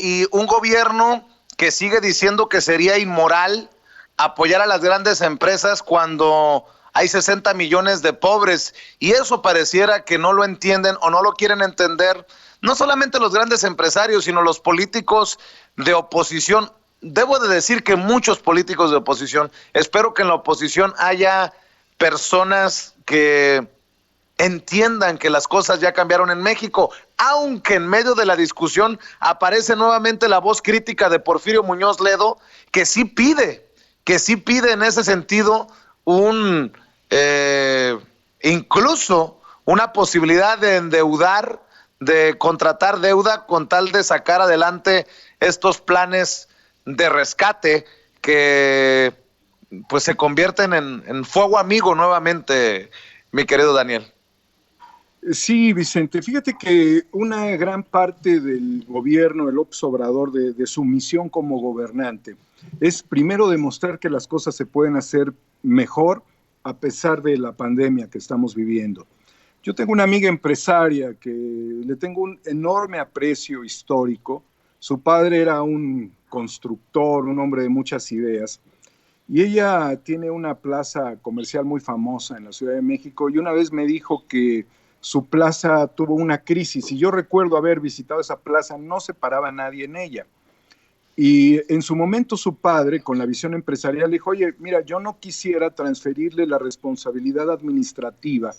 y un gobierno que sigue diciendo que sería inmoral apoyar a las grandes empresas cuando hay 60 millones de pobres, y eso pareciera que no lo entienden o no lo quieren entender, no solamente los grandes empresarios, sino los políticos de oposición. Debo de decir que muchos políticos de oposición, espero que en la oposición haya personas que entiendan que las cosas ya cambiaron en México, aunque en medio de la discusión aparece nuevamente la voz crítica de Porfirio Muñoz Ledo, que sí pide en ese sentido un incluso una posibilidad de endeudar, de contratar deuda con tal de sacar adelante estos planes de rescate que pues se convierten en fuego amigo nuevamente, mi querido Daniel. Sí, Vicente, fíjate que una gran parte del gobierno de López Obrador, de su misión como gobernante, es primero demostrar que las cosas se pueden hacer mejor a pesar de la pandemia que estamos viviendo. Yo tengo una amiga empresaria que le tengo un enorme aprecio histórico. Su padre era un constructor, un hombre de muchas ideas, y ella tiene una plaza comercial muy famosa en la Ciudad de México, y una vez me dijo que su plaza tuvo una crisis, y yo recuerdo haber visitado esa plaza, no se paraba nadie en ella. Y en su momento su padre, con la visión empresarial, dijo, oye, mira, yo no quisiera transferirle la responsabilidad administrativa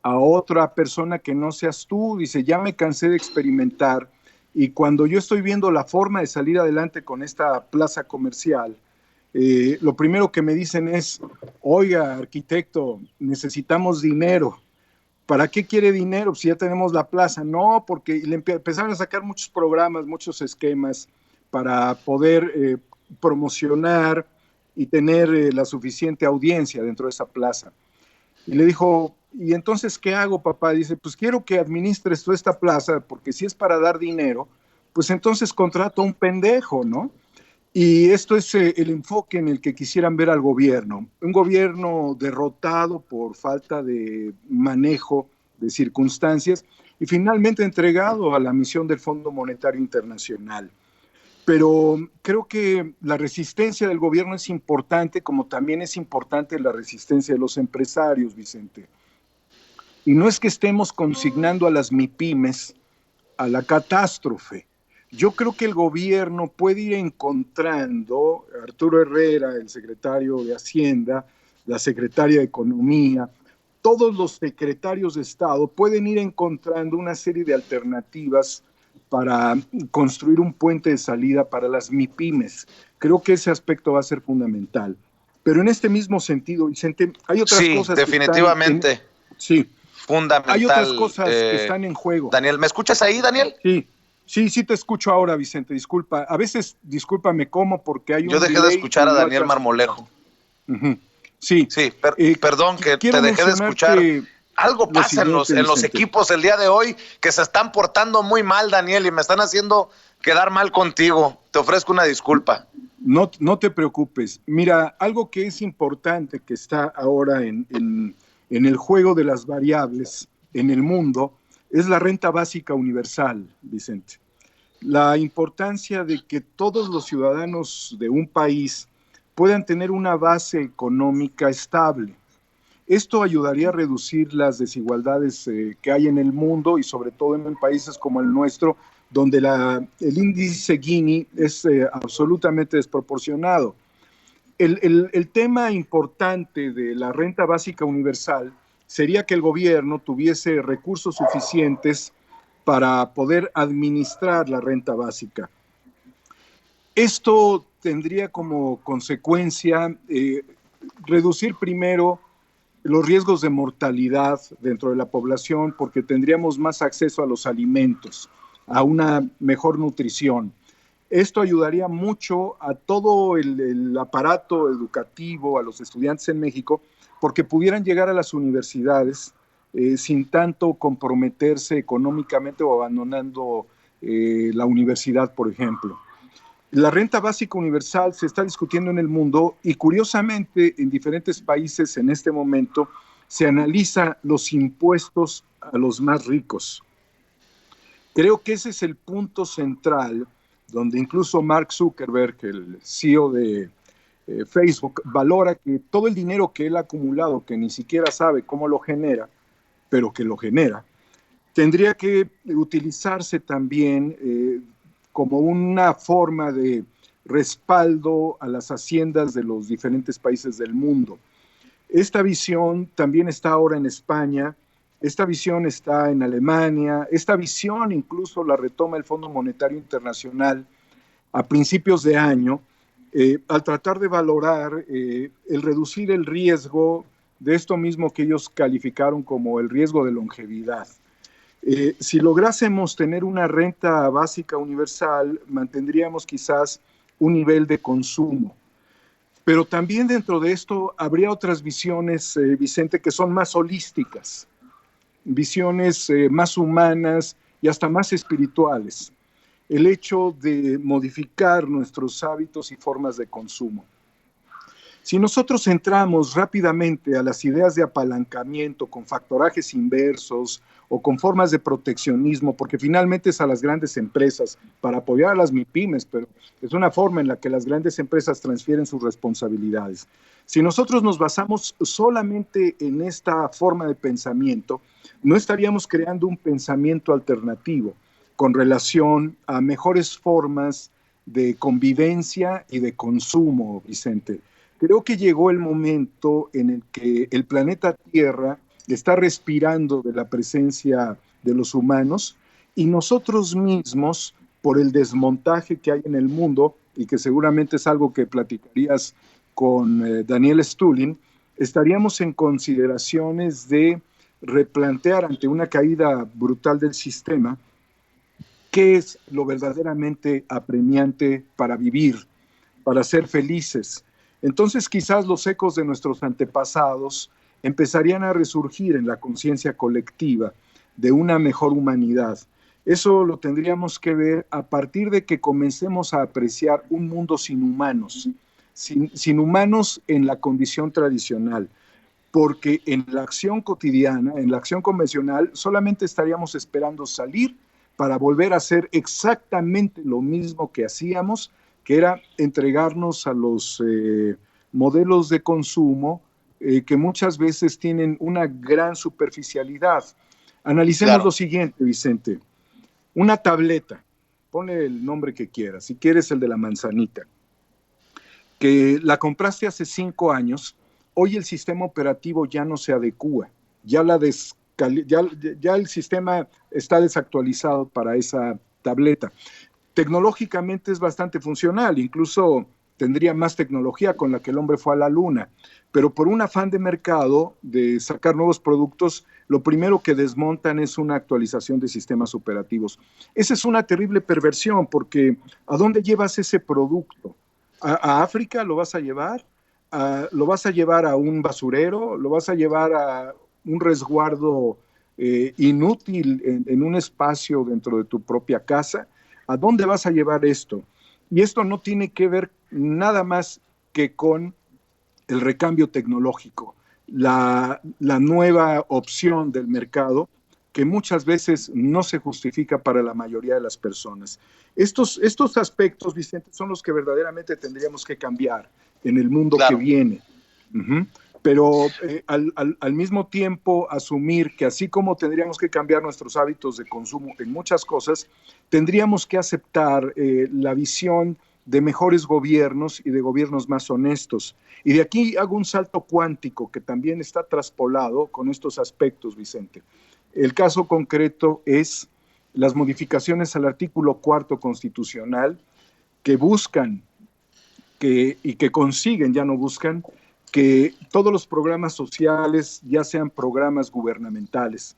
a otra persona que no seas tú. Dice, ya me cansé de experimentar, y cuando yo estoy viendo la forma de salir adelante con esta plaza comercial, lo primero que me dicen es, oiga, arquitecto, necesitamos dinero. ¿Para qué quiere dinero si ya tenemos la plaza? No, porque le empezaron a sacar muchos programas, muchos esquemas para poder promocionar y tener la suficiente audiencia dentro de esa plaza. Y le dijo, ¿y entonces qué hago, papá? Dice, pues quiero que administres toda esta plaza, porque si es para dar dinero, pues entonces contrato a un pendejo, ¿no? Y esto es el enfoque en el que quisieran ver al gobierno. Un gobierno derrotado por falta de manejo de circunstancias y finalmente entregado a la misión del Fondo Monetario Internacional. Pero creo que la resistencia del gobierno es importante, como también es importante la resistencia de los empresarios, Vicente. Y no es que estemos consignando a las MIPIMES a la catástrofe. Yo creo que el gobierno puede ir encontrando, Arturo Herrera, el secretario de Hacienda, la secretaria de Economía, todos los secretarios de Estado pueden ir encontrando una serie de alternativas para construir un puente de salida para las MIPIMES. Creo que ese aspecto va a ser fundamental. Pero en este mismo sentido, Vicente, hay otras Sí, cosas que están definitivamente sí, hay otras fundamental. cosas que están en juego. Daniel, ¿me escuchas ahí, Daniel? Sí, sí te escucho ahora, Vicente, disculpa. A veces, discúlpame cómo, porque hay Yo un dejé de delay y escuchar a no Daniel alcanzo a escuchar. Marmolejo. Uh-huh. Sí, Sí, perdón que quiero te dejé de escuchar. mencionarte Algo lo pasa siguiente, en los Vicente. equipos el día de hoy que se están portando muy mal, Daniel, y me están haciendo quedar mal contigo. Te ofrezco una disculpa. No te preocupes. Mira, algo que es importante que está ahora en el juego de las variables en el mundo es la renta básica universal, Vicente. La importancia de que todos los ciudadanos de un país puedan tener una base económica estable. Esto ayudaría a reducir las desigualdades que hay en el mundo y sobre todo en países como el nuestro, donde el índice Gini es absolutamente desproporcionado. El tema importante de la renta básica universal sería que el gobierno tuviese recursos suficientes para poder administrar la renta básica. Esto tendría como consecuencia reducir primero los riesgos de mortalidad dentro de la población, porque tendríamos más acceso a los alimentos, a una mejor nutrición. Esto ayudaría mucho a todo el aparato educativo, a los estudiantes en México, porque pudieran llegar a las universidades sin tanto comprometerse económicamente o abandonando la universidad, por ejemplo. La renta básica universal se está discutiendo en el mundo y curiosamente en diferentes países en este momento se analiza los impuestos a los más ricos. Creo que ese es el punto central donde incluso Mark Zuckerberg, el CEO de Facebook, valora que todo el dinero que él ha acumulado, que ni siquiera sabe cómo lo genera, pero que lo genera, tendría que utilizarse también como una forma de respaldo a las haciendas de los diferentes países del mundo. Esta visión también está ahora en España, esta visión está en Alemania, esta visión incluso la retoma el Fondo Monetario Internacional a principios de año, al tratar de valorar el reducir el riesgo de esto mismo que ellos calificaron como el riesgo de longevidad. Si lográsemos tener una renta básica universal, mantendríamos quizás un nivel de consumo. Pero también dentro de esto habría otras visiones, Vicente, que son más holísticas, visiones más humanas y hasta más espirituales. El hecho de modificar nuestros hábitos y formas de consumo. Si nosotros entramos rápidamente a las ideas de apalancamiento con factorajes inversos o con formas de proteccionismo, porque finalmente es a las grandes empresas para apoyar a las MIPYMES, pero es una forma en la que las grandes empresas transfieren sus responsabilidades. Si nosotros nos basamos solamente en esta forma de pensamiento, no estaríamos creando un pensamiento alternativo con relación a mejores formas de convivencia y de consumo, Vicente. Creo que llegó el momento en el que el planeta Tierra está respirando de la presencia de los humanos y nosotros mismos, por el desmontaje que hay en el mundo, y que seguramente es algo que platicarías con Daniel Stulin, estaríamos en consideraciones de replantear ante una caída brutal del sistema qué es lo verdaderamente apremiante para vivir, para ser felices. Entonces quizás los ecos de nuestros antepasados empezarían a resurgir en la conciencia colectiva de una mejor humanidad. Eso lo tendríamos que ver a partir de que comencemos a apreciar un mundo sin humanos, sin humanos en la condición tradicional, porque en la acción cotidiana, en la acción convencional, solamente estaríamos esperando salir para volver a hacer exactamente lo mismo que hacíamos, que era entregarnos a los modelos de consumo que muchas veces tienen una gran superficialidad. Analicemos lo siguiente, Vicente. Una tableta, ponle el nombre que quieras, si quieres el de la manzanita, que la compraste hace 5 años, hoy el sistema operativo ya no se adecúa, ya el sistema está desactualizado para esa tableta. Tecnológicamente es bastante funcional, incluso tendría más tecnología con la que el hombre fue a la luna, pero por un afán de mercado, de sacar nuevos productos, lo primero que desmontan es una actualización de sistemas operativos. Esa es una terrible perversión, porque ¿a dónde llevas ese producto? ¿A África lo vas a llevar? ¿Lo vas a llevar a un basurero? ¿Lo vas a llevar a un resguardo inútil en un espacio dentro de tu propia casa? ¿A dónde vas a llevar esto? Y esto no tiene que ver nada más que con el recambio tecnológico, la nueva opción del mercado que muchas veces no se justifica para la mayoría de las personas. Estos aspectos, Vicente, son los que verdaderamente tendríamos que cambiar en el mundo que viene. Pero al mismo tiempo asumir que así como tendríamos que cambiar nuestros hábitos de consumo en muchas cosas, tendríamos que aceptar la visión de mejores gobiernos y de gobiernos más honestos. Y de aquí hago un salto cuántico que también está traspolado con estos aspectos, Vicente. El caso concreto es las modificaciones al artículo 4 constitucional que buscan y que consiguen, ya no buscan, que todos los programas sociales ya sean programas gubernamentales.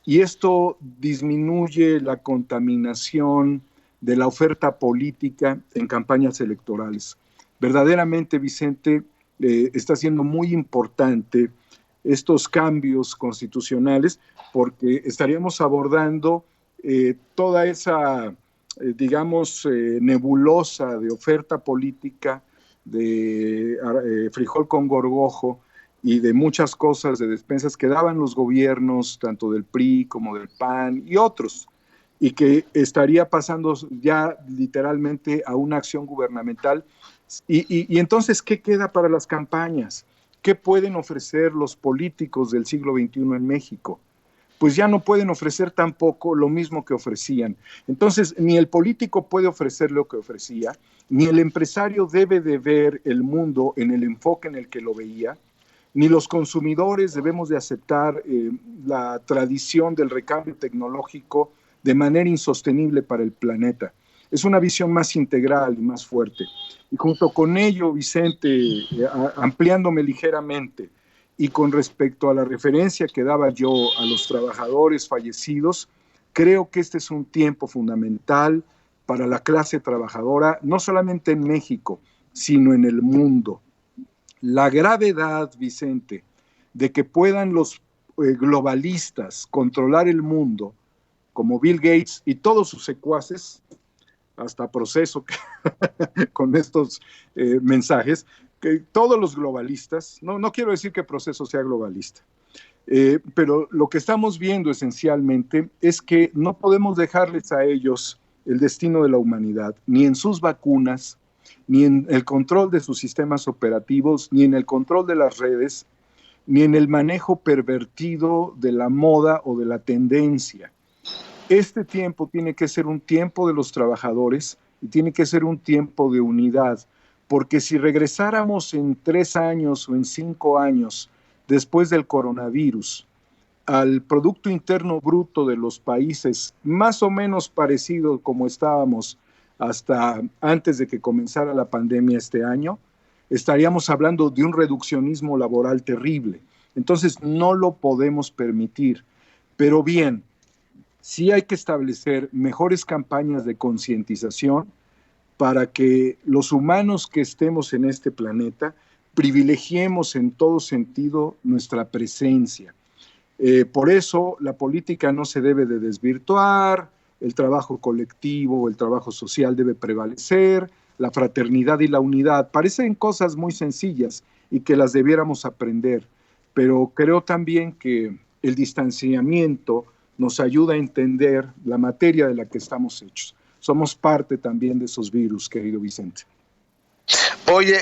Y esto disminuye la contaminación de la oferta política en campañas electorales. Verdaderamente, Vicente, está siendo muy importante estos cambios constitucionales porque estaríamos abordando toda esa, digamos, nebulosa de oferta política, de frijol con gorgojo y de muchas cosas de despensas que daban los gobiernos, tanto del PRI como del PAN y otros. y que estaría pasando ya literalmente a una acción gubernamental. Y entonces, ¿qué queda para las campañas? ¿Qué pueden ofrecer los políticos del siglo XXI en México? Pues ya no pueden ofrecer tampoco lo mismo que ofrecían. Entonces, ni el político puede ofrecer lo que ofrecía, ni el empresario debe de ver el mundo en el enfoque en el que lo veía, ni los consumidores debemos de aceptar la tradición del recambio tecnológico de manera insostenible para el planeta. Es una visión más integral y más fuerte. Y junto con ello, Vicente, ampliándome ligeramente, y con respecto a la referencia que daba yo a los trabajadores fallecidos, creo que este es un tiempo fundamental para la clase trabajadora, no solamente en México, sino en el mundo. La gravedad, Vicente, de que puedan los globalistas controlar el mundo, como Bill Gates y todos sus secuaces, hasta Proceso con estos mensajes, que todos los globalistas, no quiero decir que Proceso sea globalista, pero lo que estamos viendo esencialmente es que no podemos dejarles a ellos el destino de la humanidad, ni en sus vacunas, ni en el control de sus sistemas operativos, ni en el control de las redes, ni en el manejo pervertido de la moda o de la tendencia. Este tiempo tiene que ser un tiempo de los trabajadores y tiene que ser un tiempo de unidad, porque si regresáramos en 3 años o en 5 años después del coronavirus al Producto Interno Bruto de los países más o menos parecido como estábamos hasta antes de que comenzara la pandemia este año, estaríamos hablando de un reduccionismo laboral terrible. Entonces no lo podemos permitir. Pero bien, sí hay que establecer mejores campañas de concientización para que los humanos que estemos en este planeta privilegiemos en todo sentido nuestra presencia. Por eso la política no se debe de desvirtuar, el trabajo colectivo, el trabajo social debe prevalecer, la fraternidad y la unidad. Parecen cosas muy sencillas y que las debiéramos aprender, pero creo también que el distanciamiento nos ayuda a entender la materia de la que estamos hechos. Somos parte también de esos virus, querido Vicente. Oye,